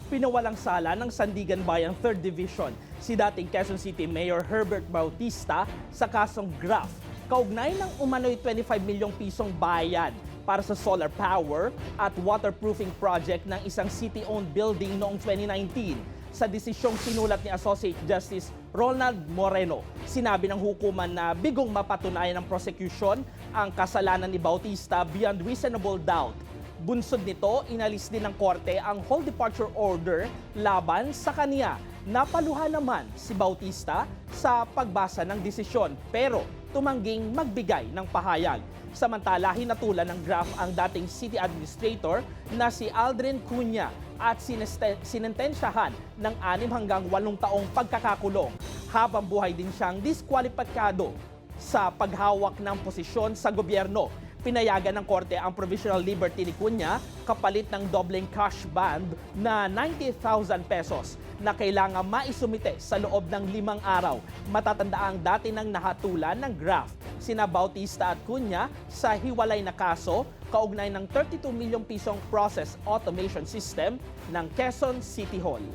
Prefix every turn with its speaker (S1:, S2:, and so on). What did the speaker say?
S1: pinawalang sala ng Sandigan Bayan 3rd Division si dating Quezon City Mayor Herbert Bautista sa kasong graft kaugnay ng umano'y 25 milyong pisong bayad para sa solar power at waterproofing project ng isang city-owned building noong 2019. Sa desisyong sinulat ni Associate Justice Ronald Moreno, sinabi ng hukuman na bigong mapatunayan ng prosecution ang kasalanan ni Bautista beyond reasonable doubt. Bunsod nito, inalis din ng korte ang hold departure order laban sa kaniya. Napaluhan naman si Bautista sa pagbasa ng desisyon pero tumangging magbigay ng pahayag. Samantala, hinatulan ng graft ang dating city administrator na si Aldrin Cunha at sinentensyahan ng 6 hanggang 8 taong pagkakakulong. Habang buhay din siyang diskwalipikado sa paghawak ng posisyon sa gobyerno. Pinayagan ng korte ang provisional liberty ni Cunha kapalit ng dobleng cash bond na 90,000 pesos na kailangan maisumite sa loob ng 5 araw. Matatandaang dati nang nahatulan ng graft sina Bautista at Cunha sa hiwalay na kaso kaugnay ng 32 milyong pisong process automation system ng Quezon City Hall.